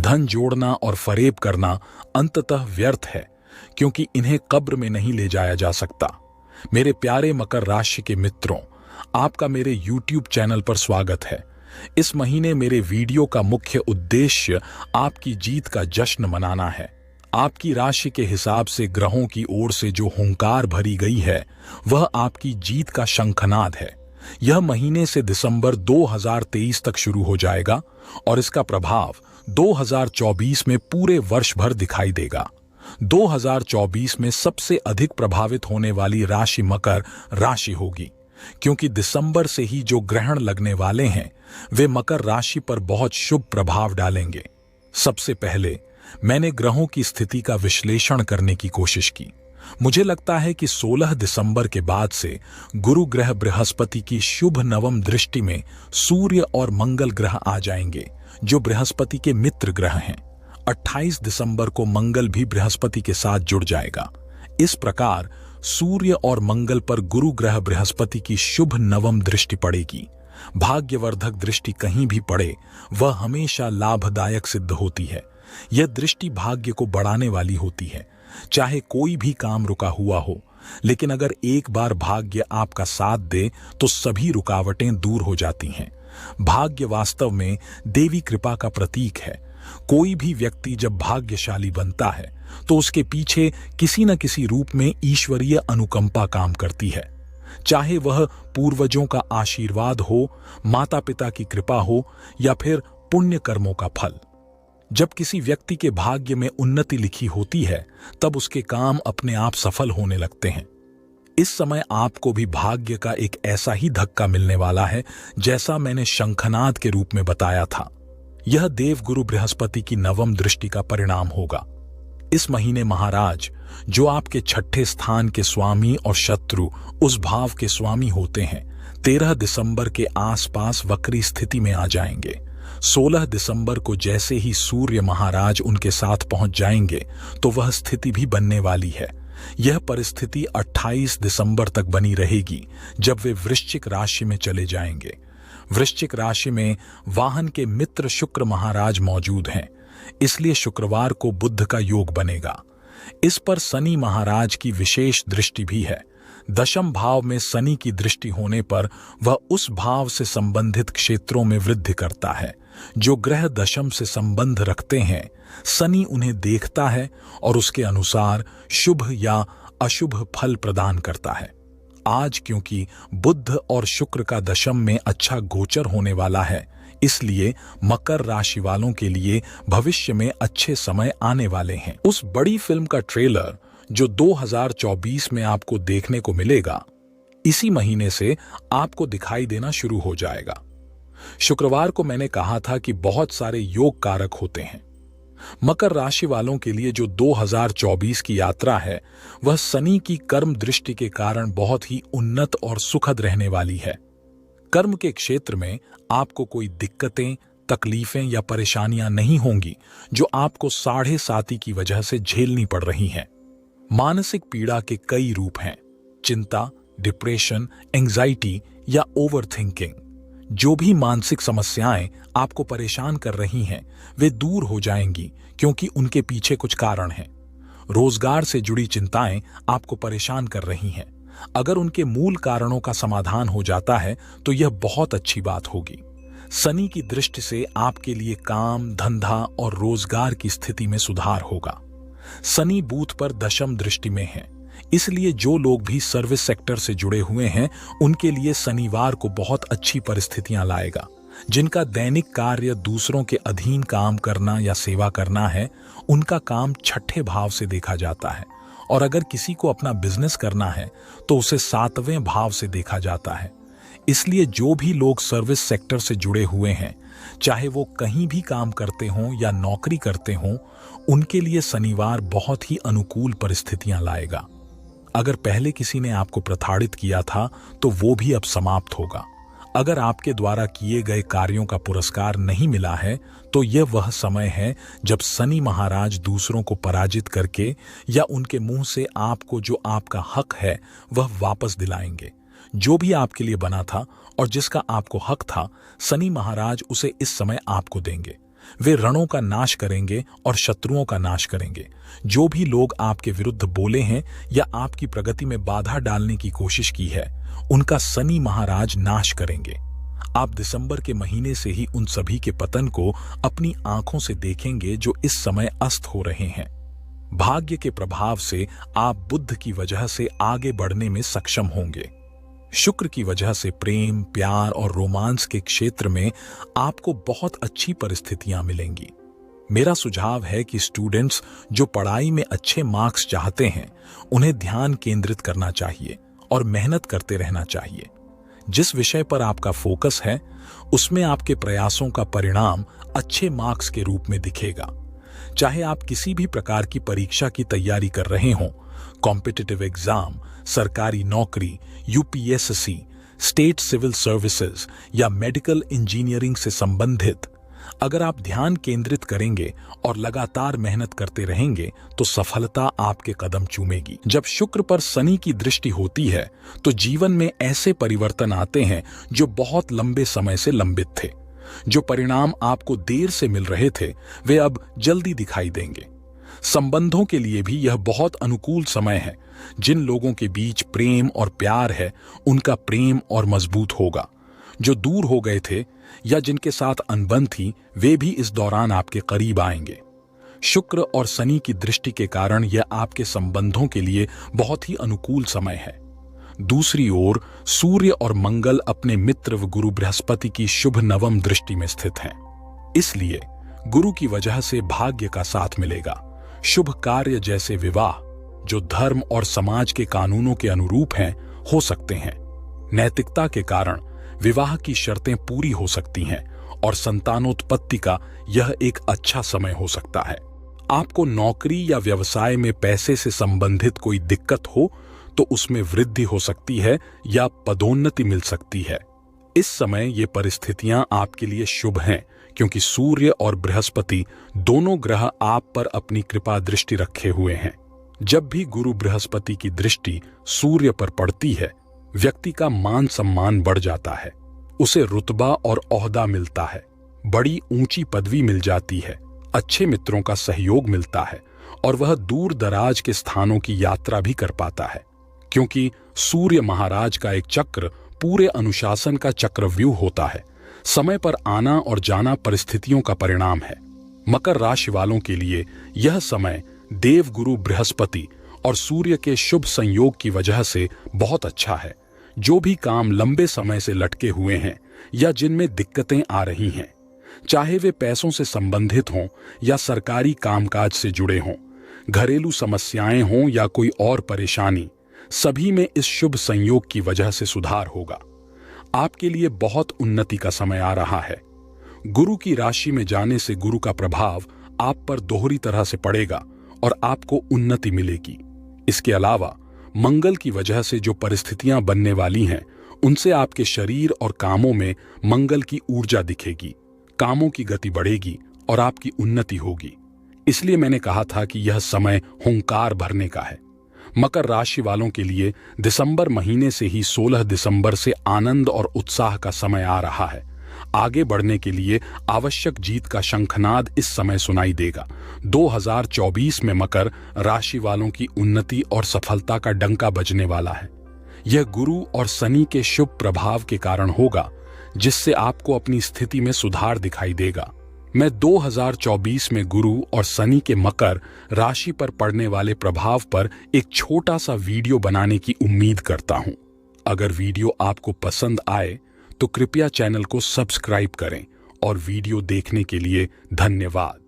धन जोड़ना और फरेब करना अंततः व्यर्थ है, क्योंकि इन्हें कब्र में नहीं ले जाया जा सकता। मेरे प्यारे मकर राशि के मित्रों, आपका मेरे YouTube चैनल पर स्वागत है। इस महीने मेरे वीडियो का मुख्य उद्देश्य आपकी जीत का जश्न मनाना है। आपकी राशि के हिसाब से ग्रहों की ओर से जो हुंकार भरी गई है, वह आपकी जीत का शंखनाद है। यह महीने से दिसंबर 2023 तक शुरू हो जाएगा और इसका प्रभाव 2024 में पूरे वर्ष भर दिखाई देगा। 2024 में सबसे अधिक प्रभावित होने वाली राशि मकर राशि होगी, क्योंकि दिसंबर से ही जो ग्रहण लगने वाले हैं वे मकर राशि पर बहुत शुभ प्रभाव डालेंगे। सबसे पहले मैंने ग्रहों की स्थिति का विश्लेषण करने की कोशिश की। मुझे लगता है कि 16 दिसंबर के बाद से गुरु ग्रह बृहस्पति की शुभ नवम दृष्टि में सूर्य और मंगल ग्रह आ जाएंगे, जो बृहस्पति के मित्र ग्रह हैं। 28 दिसंबर को मंगल भी बृहस्पति के साथ जुड़ जाएगा। इस प्रकार सूर्य और मंगल पर गुरु ग्रह बृहस्पति की शुभ नवम दृष्टि पड़ेगी। भाग्यवर्धक दृष्टि कहीं भी पड़े, वह हमेशा लाभदायक सिद्ध होती है। यह दृष्टि भाग्य को बढ़ाने वाली होती है, चाहे कोई भी काम रुका हुआ हो। लेकिन अगर एक बार भाग्य आपका साथ दे तो सभी रुकावटें दूर हो जाती हैं। भाग्य वास्तव में देवी कृपा का प्रतीक है। कोई भी व्यक्ति जब भाग्यशाली बनता है तो उसके पीछे किसी न किसी रूप में ईश्वरीय अनुकंपा काम करती है, चाहे वह पूर्वजों का आशीर्वाद हो, माता पिता की कृपा हो या फिर पुण्य कर्मों का फल। जब किसी व्यक्ति के भाग्य में उन्नति लिखी होती है, तब उसके काम अपने आप सफल होने लगते हैं। इस समय आपको भी भाग्य का एक ऐसा ही धक्का मिलने वाला है, जैसा मैंने शंखनाद के रूप में बताया था। यह देवगुरु बृहस्पति की नवम दृष्टि का परिणाम होगा। इस महीने महाराज, जो आपके छठे स्थान के स्वामी और शत्रु उस भाव के स्वामी होते हैं, 13 दिसंबर के आसपास वक्री स्थिति में आ जाएंगे। 16 दिसंबर को जैसे ही सूर्य महाराज उनके साथ पहुंच जाएंगे तो वह स्थिति भी बनने वाली है। यह परिस्थिति 28 दिसंबर तक बनी रहेगी, जब वे वृश्चिक राशि में चले जाएंगे। वृश्चिक राशि में वाहन के मित्र शुक्र महाराज मौजूद हैं, इसलिए शुक्रवार को बुध का योग बनेगा। इस पर शनि महाराज की विशेष दृष्टि भी है। दशम भाव में शनि की दृष्टि होने पर वह उस भाव से संबंधित क्षेत्रों में वृद्धि करता है जो ग्रह दशम से संबंध रखते हैं। शनि उन्हें देखता है और उसके अनुसार शुभ या अशुभ फल प्रदान करता है। आज क्योंकि बुध और शुक्र का दशम में अच्छा गोचर होने वाला है, इसलिए मकर राशि वालों के लिए भविष्य में अच्छे समय आने वाले हैं। उस बड़ी फिल्म का ट्रेलर जो 2024 में आपको देखने को मिलेगा, इसी महीने से आपको दिखाई देना शुरू हो जाएगा। शुक्रवार को मैंने कहा था कि बहुत सारे योग कारक होते हैं। मकर राशि वालों के लिए जो 2024 की यात्रा है, वह शनि की कर्म दृष्टि के कारण बहुत ही उन्नत और सुखद रहने वाली है। कर्म के क्षेत्र में आपको कोई दिक्कतें, तकलीफें या परेशानियां नहीं होंगी जो आपको 7.5 की वजह से झेलनी पड़ रही हैं। मानसिक पीड़ा के कई रूप हैं: चिंता, डिप्रेशन, एंजाइटी या ओवरथिंकिंग। जो भी मानसिक समस्याएं आपको परेशान कर रही हैं, वे दूर हो जाएंगी, क्योंकि उनके पीछे कुछ कारण हैं। रोजगार से जुड़ी चिंताएं आपको परेशान कर रही हैं। अगर उनके मूल कारणों का समाधान हो जाता है तो यह बहुत अच्छी बात होगी। शनि की दृष्टि से आपके लिए काम, धंधा और रोजगार की स्थिति में सुधार होगा। शनि बूथ पर दशम दृष्टि में है, इसलिए जो लोग भी सर्विस सेक्टर से जुड़े हुए हैं, उनके लिए शनिवार को बहुत अच्छी परिस्थितियां लाएगा। जिनका दैनिक कार्य दूसरों के अधीन काम करना या सेवा करना है, उनका काम छठे भाव से देखा जाता है, और अगर किसी को अपना बिजनेस करना है तो उसे 7वें भाव से देखा जाता है। इसलिए जो भी लोग सर्विस सेक्टर से जुड़े हुए हैं, चाहे वो कहीं भी काम करते हों या नौकरी करते हों, उनके लिए शनिवार बहुत ही अनुकूल परिस्थितियां लाएगा। अगर पहले किसी ने आपको प्रताड़ित किया था तो वो भी अब समाप्त होगा। अगर आपके द्वारा किए गए कार्यों का पुरस्कार नहीं मिला है, तो यह वह समय है जब शनि महाराज दूसरों को पराजित करके या उनके मुंह से आपको जो आपका हक है वह वापस दिलाएंगे। जो भी आपके लिए बना था और जिसका आपको हक था, शनि महाराज उसे इस समय आपको देंगे। वे रणों का नाश करेंगे और शत्रुओं का नाश करेंगे। जो भी लोग आपके विरुद्ध बोले हैं या आपकी प्रगति में बाधा डालने की कोशिश की है, उनका शनि महाराज नाश करेंगे। आप दिसंबर के महीने से ही उन सभी के पतन को अपनी आंखों से देखेंगे जो इस समय अस्त हो रहे हैं। भाग्य के प्रभाव से आप बुध की वजह से आगे बढ़ने में सक्षम होंगे। शुक्र की वजह से प्रेम, प्यार और रोमांस के क्षेत्र में आपको बहुत अच्छी परिस्थितियां मिलेंगी। मेरा सुझाव है कि स्टूडेंट्स जो पढ़ाई में अच्छे मार्क्स चाहते हैं, उन्हें ध्यान केंद्रित करना चाहिए और मेहनत करते रहना चाहिए। जिस विषय पर आपका फोकस है, उसमें आपके प्रयासों का परिणाम अच्छे मार्क्स के रूप में दिखेगा। चाहे आप किसी भी प्रकार की परीक्षा की तैयारी कर रहे हों, कॉम्पिटिटिव एग्जाम, सरकारी नौकरी, यूपीएससी, स्टेट सिविल सर्विसेज या मेडिकल इंजीनियरिंग से संबंधित, अगर आप ध्यान केंद्रित करेंगे और लगातार मेहनत करते रहेंगे तो सफलता आपके कदम चूमेगी। जब शुक्र पर शनि की दृष्टि होती है तो जीवन में ऐसे परिवर्तन आते हैं जो बहुत लंबे समय से लंबित थे। जो परिणाम आपको देर से मिल रहे थे, वे अब जल्दी दिखाई देंगे। संबंधों के लिए भी यह बहुत अनुकूल समय है। जिन लोगों के बीच प्रेम और प्यार है, उनका प्रेम और मजबूत होगा। जो दूर हो गए थे या जिनके साथ अनबन थी, वे भी इस दौरान आपके करीब आएंगे। शुक्र और शनि की दृष्टि के कारण यह आपके संबंधों के लिए बहुत ही अनुकूल समय है। दूसरी ओर सूर्य और मंगल अपने मित्र व गुरु बृहस्पति की शुभ नवम दृष्टि में स्थित हैं। इसलिए गुरु की वजह से भाग्य का साथ मिलेगा। शुभ कार्य जैसे विवाह, जो धर्म और समाज के कानूनों के अनुरूप हैं, हो सकते हैं। नैतिकता के कारण विवाह की शर्तें पूरी हो सकती हैं और संतानोत्पत्ति का यह एक अच्छा समय हो सकता है। आपको नौकरी या व्यवसाय में पैसे से संबंधित कोई दिक्कत हो तो उसमें वृद्धि हो सकती है या पदोन्नति मिल सकती है। इस समय ये परिस्थितियां आपके लिए शुभ हैं, क्योंकि सूर्य और बृहस्पति दोनों ग्रह आप पर अपनी कृपा दृष्टि रखे हुए हैं। जब भी गुरु बृहस्पति की दृष्टि सूर्य पर पड़ती है, व्यक्ति का मान सम्मान बढ़ जाता है। उसे रुतबा और ओहदा मिलता है, बड़ी ऊंची पदवी मिल जाती है, अच्छे मित्रों का सहयोग मिलता है और वह दूर दराज के स्थानों की यात्रा भी कर पाता है। क्योंकि सूर्य महाराज का एक चक्र पूरे अनुशासन का चक्रव्यूह होता है। समय पर आना और जाना परिस्थितियों का परिणाम है। मकर राशि वालों के लिए यह समय देव गुरु बृहस्पति और सूर्य के शुभ संयोग की वजह से बहुत अच्छा है। जो भी काम लंबे समय से लटके हुए हैं या जिनमें दिक्कतें आ रही हैं, चाहे वे पैसों से संबंधित हों या सरकारी कामकाज से जुड़े हों, घरेलू समस्याएं हों या कोई और परेशानी, सभी में इस शुभ संयोग की वजह से सुधार होगा। आपके लिए बहुत उन्नति का समय आ रहा है। गुरु की राशि में जाने से गुरु का प्रभाव आप पर दोहरी तरह से पड़ेगा और आपको उन्नति मिलेगी। इसके अलावा मंगल की वजह से जो परिस्थितियां बनने वाली हैं, उनसे आपके शरीर और कामों में मंगल की ऊर्जा दिखेगी, कामों की गति बढ़ेगी और आपकी उन्नति होगी। इसलिए मैंने कहा था कि यह समय हुंकार भरने का है। मकर राशि वालों के लिए दिसंबर महीने से ही 16 दिसंबर से आनंद और उत्साह का समय आ रहा है। आगे बढ़ने के लिए आवश्यक जीत का शंखनाद इस समय सुनाई देगा। 2024 में मकर राशि वालों की उन्नति और सफलता का डंका बजने वाला है। यह गुरु और शनि के शुभ प्रभाव के कारण होगा, जिससे आपको अपनी स्थिति में सुधार दिखाई देगा। मैं 2024 में गुरु और शनि के मकर राशि पर पड़ने वाले प्रभाव पर एक छोटा सा वीडियो बनाने की उम्मीद करता हूं। अगर वीडियो आपको पसंद आए तो कृपया चैनल को सब्सक्राइब करें और वीडियो देखने के लिए धन्यवाद।